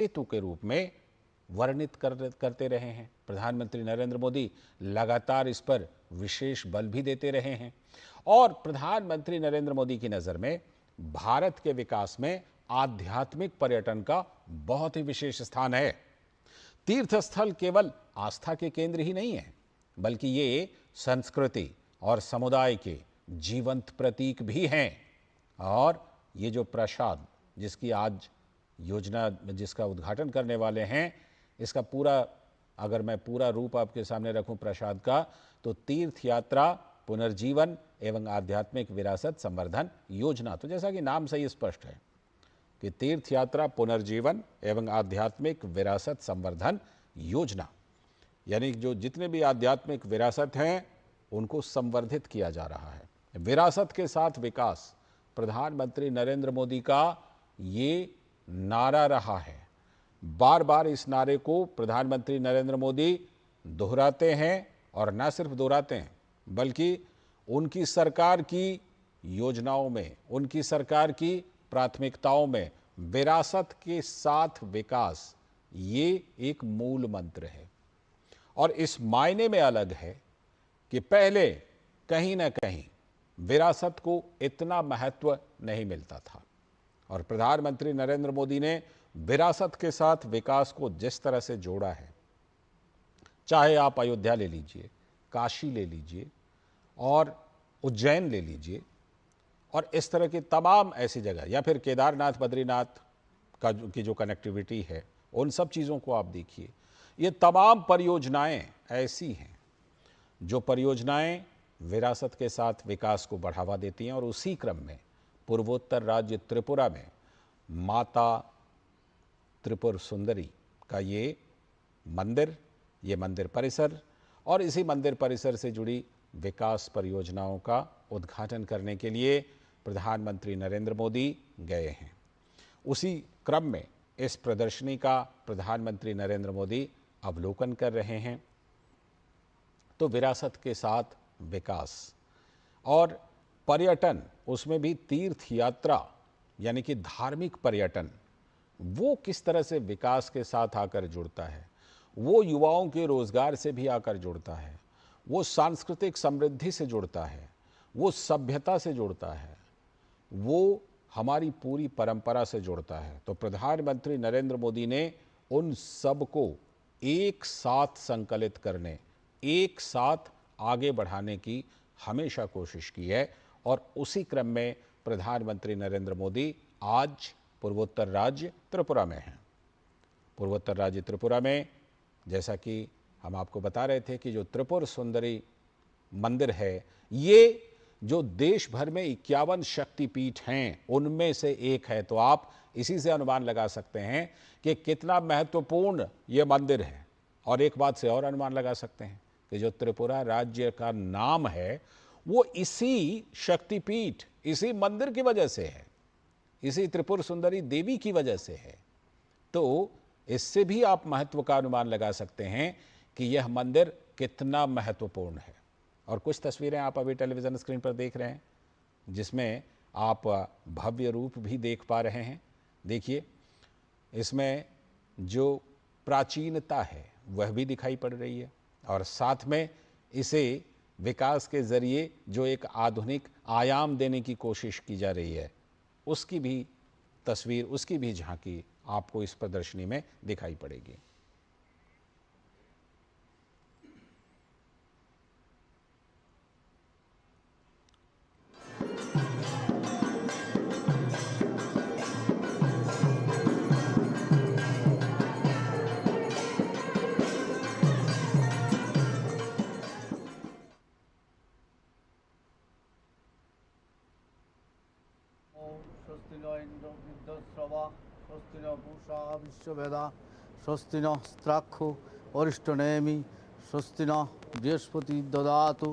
सेतु के रूप में वर्णित करते रहे हैं। प्रधानमंत्री नरेंद्र मोदी लगातार इस पर विशेष बल भी देते रहे हैं और प्रधानमंत्री नरेंद्र मोदी की नज़र में भारत के विकास में आध्यात्मिक पर्यटन का बहुत ही विशेष स्थान है। तीर्थ स्थल केवल आस्था के केंद्र ही नहीं है, बल्कि ये संस्कृति और समुदाय के जीवंत प्रतीक भी हैं। और ये जो प्रसाद जिसकी आज योजना जिसका उद्घाटन करने वाले हैं, इसका पूरा अगर मैं पूरा रूप आपके सामने रखूं प्रसाद का, तो तीर्थ यात्रा पुनर्जीवन एवं आध्यात्मिक विरासत संवर्धन योजना। तो जैसा कि नाम से ही स्पष्ट है कि तीर्थ यात्रा पुनर्जीवन एवं आध्यात्मिक विरासत संवर्धन योजना, यानी जो जितने भी आध्यात्मिक विरासत हैं उनको संवर्धित किया जा रहा है। विरासत के साथ विकास प्रधानमंत्री नरेंद्र मोदी का ये नारा रहा है। बार बार इस नारे को प्रधानमंत्री नरेंद्र मोदी दोहराते हैं और न सिर्फ दोहराते हैं बल्कि उनकी सरकार की योजनाओं में, उनकी सरकार की प्राथमिकताओं में विरासत के साथ विकास ये एक मूल मंत्र है। और इस मायने में अलग है कि पहले कहीं ना कहीं विरासत को इतना महत्व नहीं मिलता था और प्रधानमंत्री नरेंद्र मोदी ने विरासत के साथ विकास को जिस तरह से जोड़ा है, चाहे आप अयोध्या ले लीजिए, काशी ले लीजिए और उज्जैन ले लीजिए और इस तरह की तमाम ऐसी जगह, या फिर केदारनाथ बद्रीनाथ का की जो कनेक्टिविटी है, उन सब चीज़ों को आप देखिए। ये तमाम परियोजनाएं ऐसी हैं जो परियोजनाएं विरासत के साथ विकास को बढ़ावा देती हैं। और उसी क्रम में पूर्वोत्तर राज्य त्रिपुरा में माता त्रिपुर सुंदरी का ये मंदिर परिसर और इसी मंदिर परिसर से जुड़ी विकास परियोजनाओं का उद्घाटन करने के लिए प्रधानमंत्री नरेंद्र मोदी गए हैं। उसी क्रम में इस प्रदर्शनी का प्रधानमंत्री नरेंद्र मोदी अवलोकन कर रहे हैं। तो विरासत के साथ विकास और पर्यटन, उसमें भी तीर्थ यात्रा यानी कि धार्मिक पर्यटन, वो किस तरह से विकास के साथ आकर जुड़ता है, वो युवाओं के रोजगार से भी आकर जुड़ता है, वो सांस्कृतिक समृद्धि से जुड़ता है, वो सभ्यता से जुड़ता है, वो हमारी पूरी परंपरा से जुड़ता है। तो प्रधानमंत्री नरेंद्र मोदी ने उन सब को एक साथ संकलित करने, एक साथ आगे बढ़ाने की हमेशा कोशिश की है। और उसी क्रम में प्रधानमंत्री नरेंद्र मोदी आज पूर्वोत्तर राज्य त्रिपुरा में हैं। पूर्वोत्तर राज्य त्रिपुरा में जैसा कि हम आपको बता रहे थे कि जो त्रिपुर सुंदरी मंदिर है, ये जो देश भर में 51 शक्तिपीठ हैं उनमें से एक है। तो आप इसी से अनुमान लगा सकते हैं कि कितना महत्वपूर्ण ये मंदिर है। और एक बात से और अनुमान लगा सकते हैं कि जो त्रिपुरा राज्य का नाम है वो इसी शक्तिपीठ, इसी मंदिर की वजह से है, इसी त्रिपुर सुंदरी देवी की वजह से है। तो इससे भी आप महत्व का अनुमान लगा सकते हैं कि यह मंदिर कितना महत्वपूर्ण है। और कुछ तस्वीरें आप अभी टेलीविज़न स्क्रीन पर देख रहे हैं जिसमें आप भव्य रूप भी देख पा रहे हैं। देखिए, इसमें जो प्राचीनता है वह भी दिखाई पड़ रही है और साथ में इसे विकास के ज़रिए जो एक आधुनिक आयाम देने की कोशिश की जा रही है, उसकी भी तस्वीर, उसकी भी झांकी आपको इस प्रदर्शनी में दिखाई पड़ेगी। स्वस्ति न इंद्र विद्युश्रवा स्वस्ति न पूषा विश्ववेदा स्वस्ति न स्त्राक्षो वरिष्ठनेमि स्वस्ति न बृहस्पति ददातु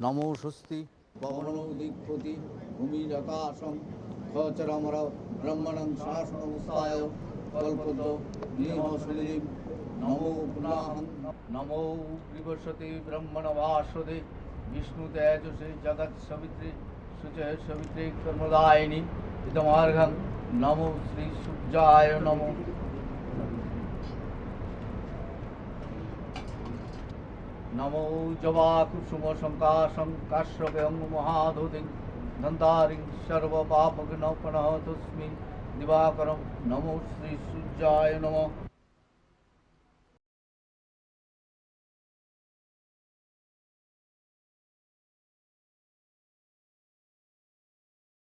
नमो स्वस्ति पवनो दिक्पति भूमिराकाशं खचरमर ब्रह्मणं शासनमुसाय कल्पतो निहसलिं नमो पुनः नमो विवसति ब्रह्मण वासुदे विष्णु तेजसे जगत् सवित्रे सुचय सवित्रे कर्मदायिनी इदमार्घं नमो श्री सूर्याय नमो नमो जवाकुसुमशङ्काशं काश्यपं महाधुतिं धन्तारिं सर्वपापविनोपनः दिवाकरं नमो श्रीसूर्याय नमः।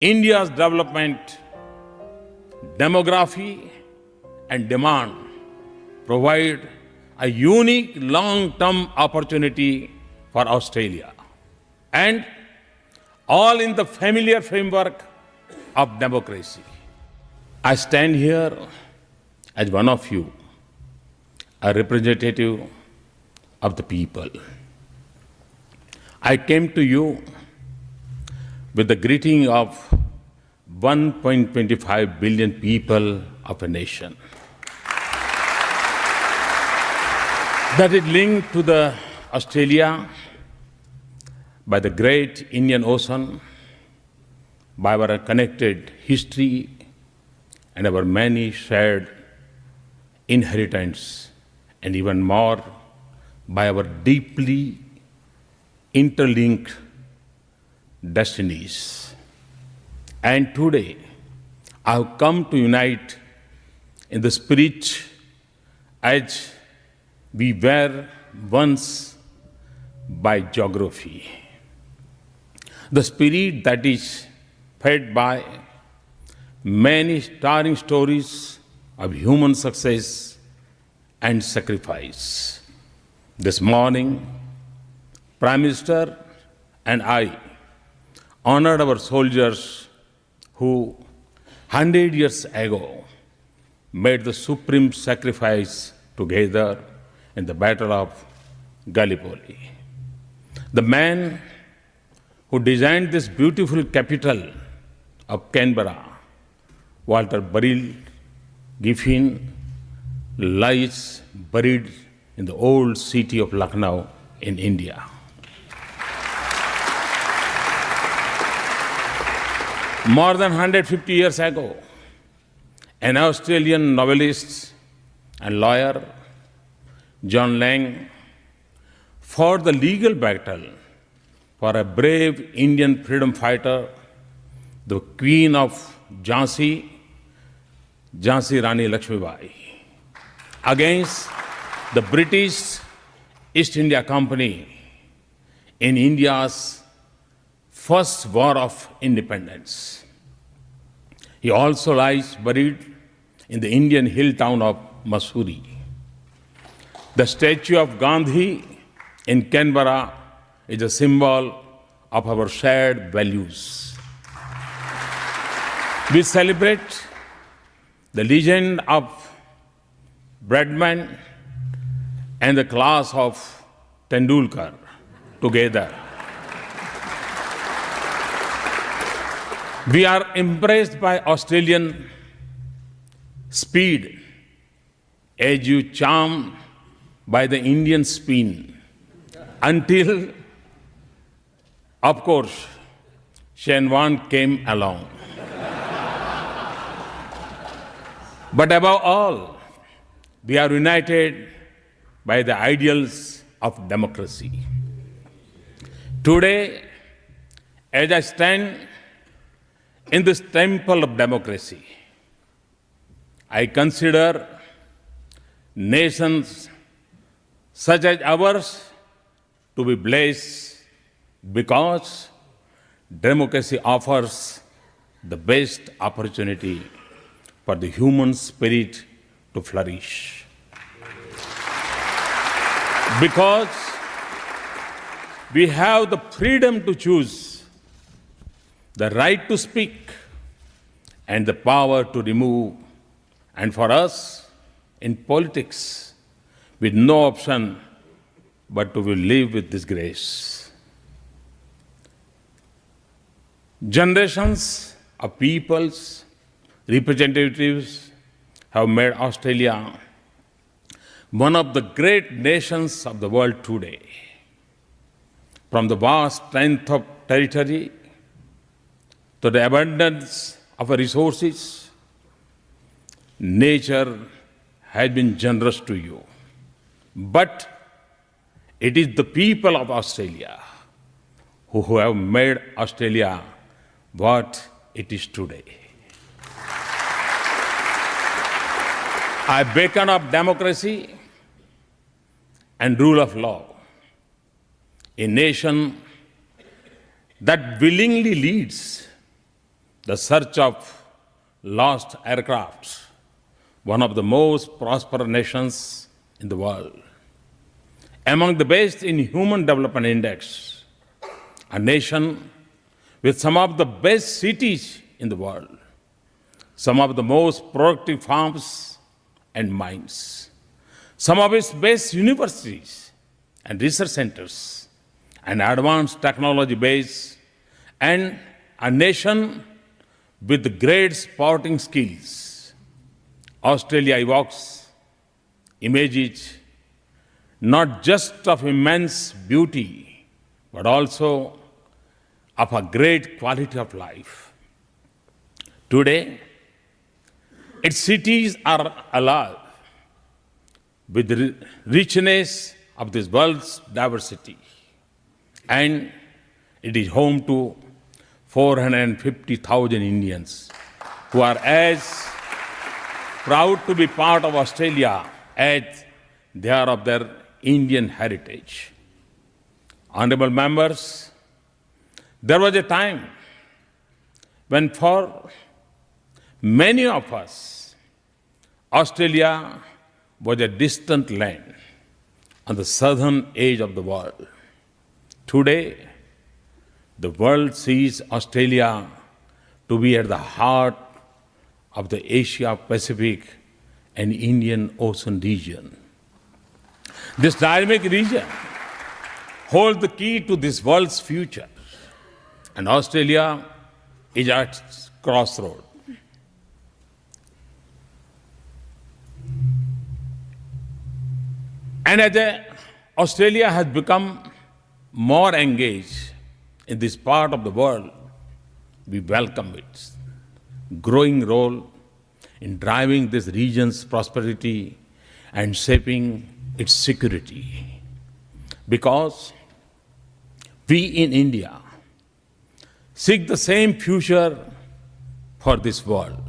India's development, demography, and demand provide a unique long-term opportunity for Australia, and all in the familiar framework of democracy. I stand here as one of you, a representative of the people. I came to you with the greeting of 1.25 billion people of a nation that is linked to the Australia by the great Indian Ocean, by our connected history and our many shared inheritance, and even more by our deeply interlinked destinies. And today, I have come to unite in the spirit as we were once by geography. The spirit that is fed by many stirring stories of human success and sacrifice. This morning, Prime Minister and I honored our soldiers who 100 years ago made the supreme sacrifice together in the Battle of Gallipoli. The man who designed this beautiful capital of Canberra, Walter Burrell Giffin, lies buried in the old city of Lucknow in India. More than 150 years ago, an Australian novelist and lawyer, John Lang, fought the legal battle for a brave Indian freedom fighter, the Queen of Jhansi, Jhansi Rani Lakshmibai, against the British East India Company in India's first war of independence. He also lies buried in the Indian hill town of Mussoorie. The statue of Gandhi in Canberra is a symbol of our shared values. We celebrate the legend of Bradman and the class of Tendulkar together. We are impressed by Australian speed as you charmed by the Indian spin until, of course, Shenwan came along. But above all, we are united by the ideals of democracy. Today, as I stand in this temple of democracy, I consider nations such as ours to be blessed because democracy offers the best opportunity for the human spirit to flourish. Because we have the freedom to choose, the right to speak, and the power to remove. And for us, in politics, with no option but to live with this grace. Generations of peoples, representatives have made Australia one of the great nations of the world today. From the vast strength of territory to the abundance of resources, nature has been generous to you. But It is the people of Australia who have made Australia what it is today. I beckon of democracy and rule of law, a nation that willingly leads the search of lost aircrafts, one of the most prosperous nations in the world, among the best in Human Development Index, a nation with some of the best cities in the world, some of the most productive farms and mines, some of its best universities and research centers, an advanced technology base, and a nation with great sporting skills. Australia evokes images not just of immense beauty, but also of a great quality of life. Today, its cities are alive with the richness of this world's diversity, and it is home to 450,000 Indians who are as proud to be part of Australia as they are of their Indian heritage. Honorable members, there was a time when for many of us, Australia was a distant land on the southern edge of the world. Today, the world sees Australia to be at the heart of the Asia-Pacific and Indian Ocean region. This dynamic region holds the key to this world's future, and Australia is at its crossroads. And as Australia has become more engaged in this part of the world, we welcome its growing role in driving this region's prosperity and shaping its security. Because we in India seek the same future for this world.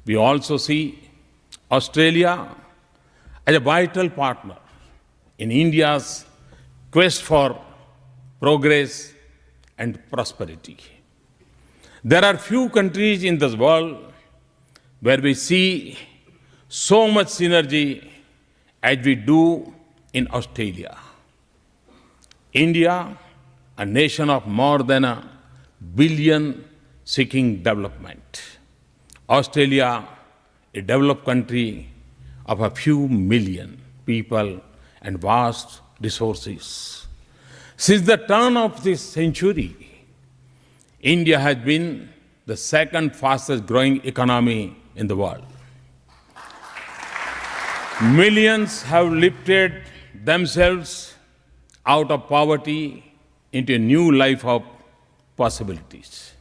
We also see Australia as a vital partner in India's quest for progress and prosperity. There are few countries in this world where we see so much synergy as we do in Australia. India, a nation of more than 1 billion seeking development. Australia, a developed country of a few million people and vast resources. Since the turn of this century, India has been the second fastest growing economy in the world. Millions have lifted themselves out of poverty into a new life of possibilities.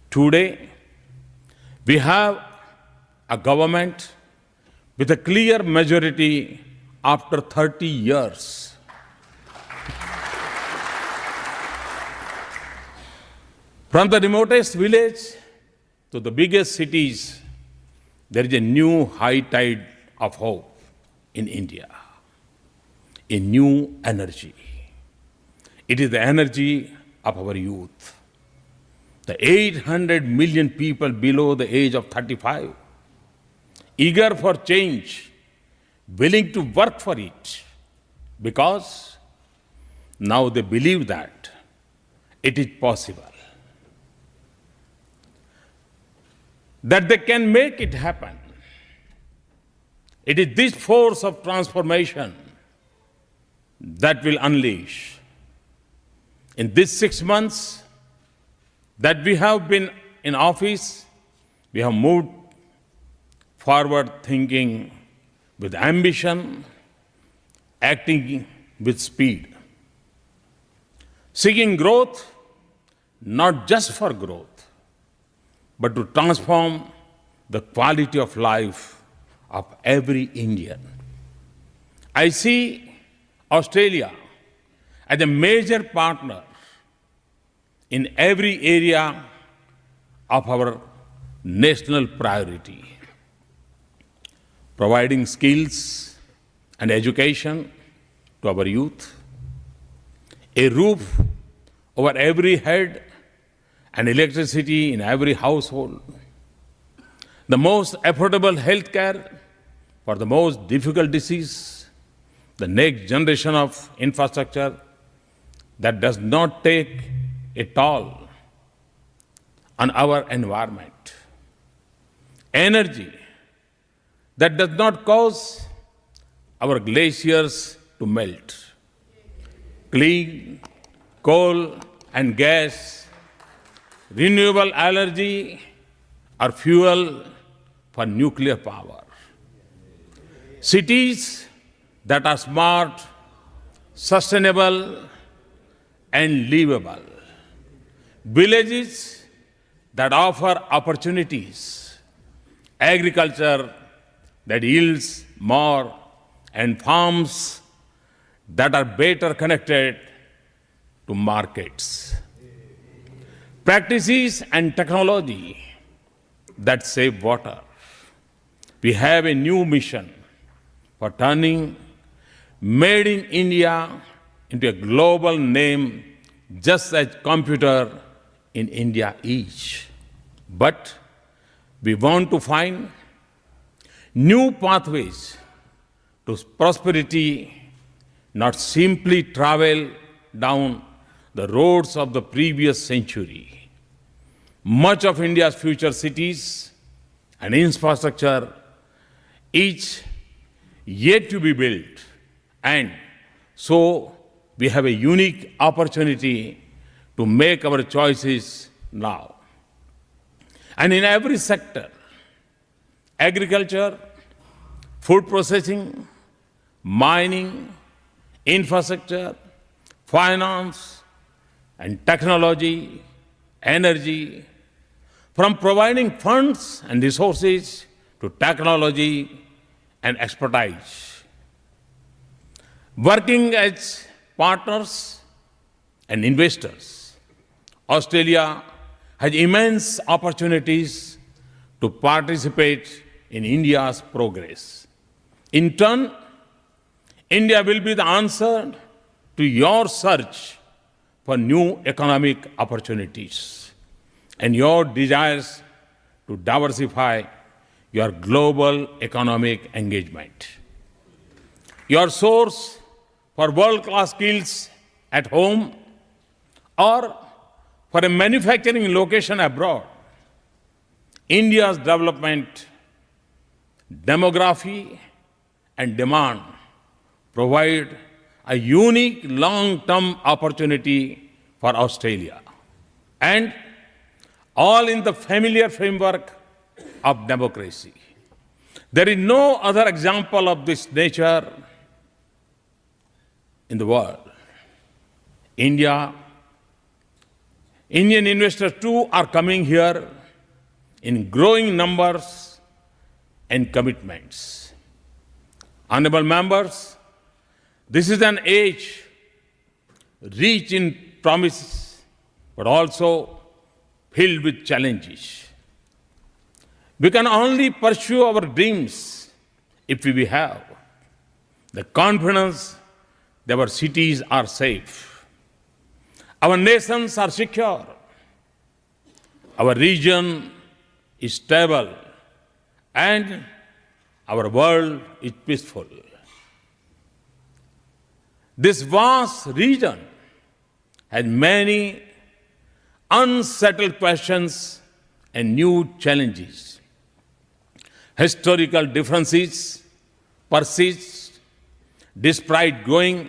Today, we have a government with a clear majority after 30 years. From the remotest village to the biggest cities, there is a new high tide of hope in India, a new energy. It is the energy of our youth. The 800 million people below the age of 35, eager for change, willing to work for it, because now they believe that it is possible, that they can make it happen. It is this force of transformation that will unleash. In these 6 months that we have been in office, we have moved forward thinking with ambition, acting with speed, seeking growth, not just for growth, but to transform the quality of life of every Indian. I see Australia as a major partner in every area of our national priority, providing skills and education to our youth, a roof over every head, and electricity in every household, the most affordable health care for the most difficult disease, the next generation of infrastructure that does not take a toll on our environment, energy that does not cause our glaciers to melt, clean coal and gas, renewable energy or fuel for nuclear power. Cities that are smart, sustainable, and livable. Villages that offer opportunities. Agriculture that yields more, and farms that are better connected to markets. Practices and technology that save water. We have a new mission for turning Made in India into a global name, just as computer in India is. But we want to find new pathways to prosperity, not simply travel down the roads of the previous century. Much of India's future cities and infrastructure is yet to be built, and so we have a unique opportunity to make our choices now. And in every sector, agriculture, food processing, mining, infrastructure, finance, and technology, energy, from providing funds and resources to technology and expertise. Working as partners and investors, Australia has immense opportunities to participate in India's progress. In turn, India will be the answer to your search for new economic opportunities and your desires to diversify your global economic engagement. Your source for world-class skills at home or for a manufacturing location abroad. India's development, demography, and demand provide a unique long-term opportunity for Australia, and all in the familiar framework of democracy. There is no other example of this nature in the world. Indian investors too are coming here in growing numbers and commitments. Honorable members, this is an age rich in promises, but also filled with challenges. We can only pursue our dreams if we have the confidence that our cities are safe, our nations are secure, our region is stable, and our world is peaceful. This vast region has many unsettled questions and new challenges. Historical differences persist despite growing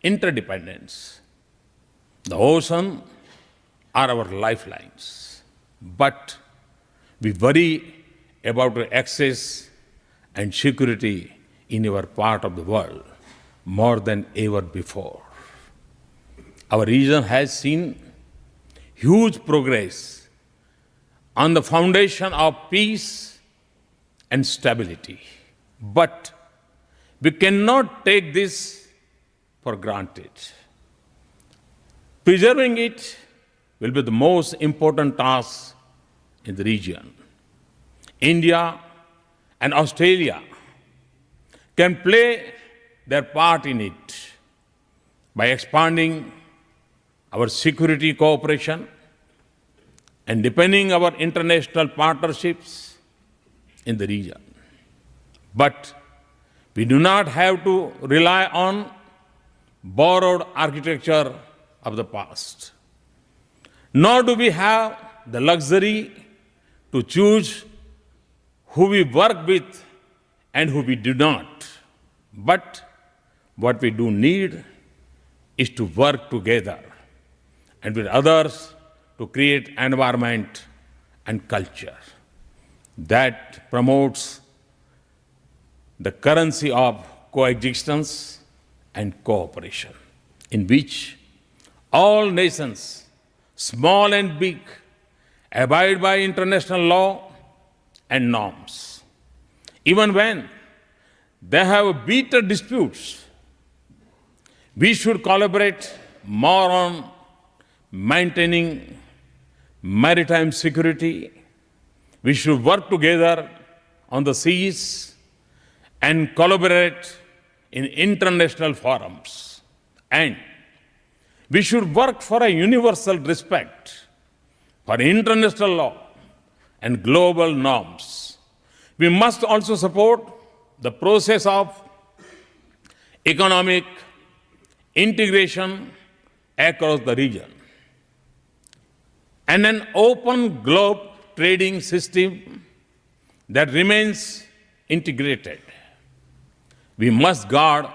interdependence. The ocean are our lifelines, but we worry about the access and security in our part of the world more than ever before. Our region has seen huge progress on the foundation of peace and stability. But we cannot take this for granted. Preserving it will be the most important task in the region. India and Australia can play their part in it by expanding our security cooperation and deepening our international partnerships in the region. But we do not have to rely on borrowed architecture of the past. Nor do we have the luxury to choose who we work with and who we do not. But what we do need is to work together and with others to create an environment and culture that promotes the currency of coexistence and cooperation, in which all nations, small and big, abide by international law and norms. Even when they have bitter disputes, we should collaborate more on maintaining maritime security. We should work together on the seas and collaborate in international forums. And we should work for a universal respect for international law and global norms. We must also support the process of economic integration across the region and an open globe trading system that remains integrated. We must guard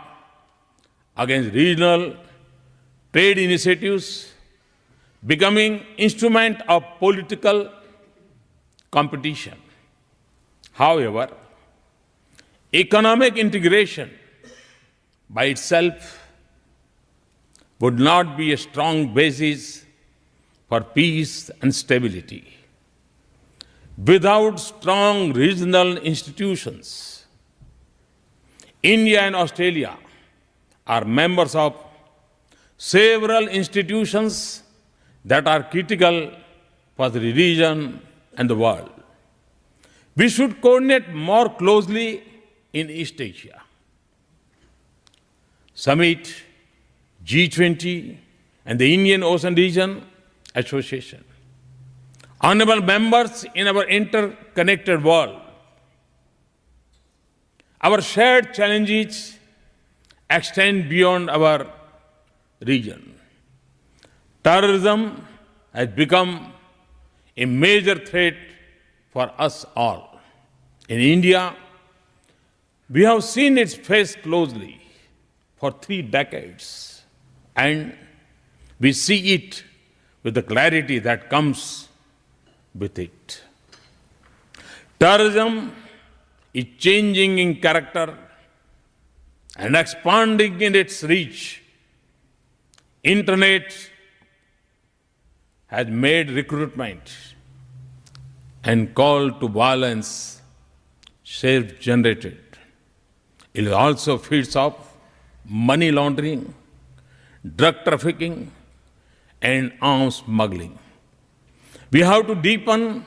against regional trade initiatives becoming instrument of political competition. However, economic integration by itself would not be a strong basis for peace and stability. Without strong regional institutions, India and Australia are members of several institutions that are critical for the region and the world. We should coordinate more closely in East Asia. Summit, G20, and the Indian Ocean Region Association. Honorable members in our interconnected world, our shared challenges extend beyond our region. Terrorism has become a major threat for us all. In India, we have seen its face closely for 3 decades, and we see it with the clarity that comes with it. Terrorism is changing in character and expanding in its reach. Internet has made recruitment and call to violence self-generated. It also feeds off money laundering, drug trafficking, and arms smuggling. We have to deepen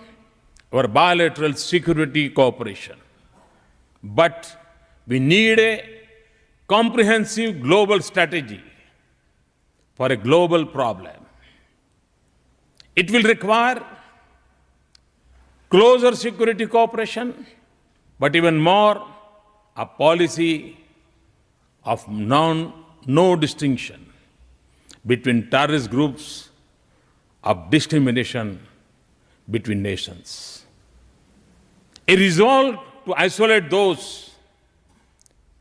our bilateral security cooperation, but we need a comprehensive global strategy for a global problem. It will require closer security cooperation, but even more, a policy of no distinction between terrorist groups, of discrimination between nations. A resolve to isolate those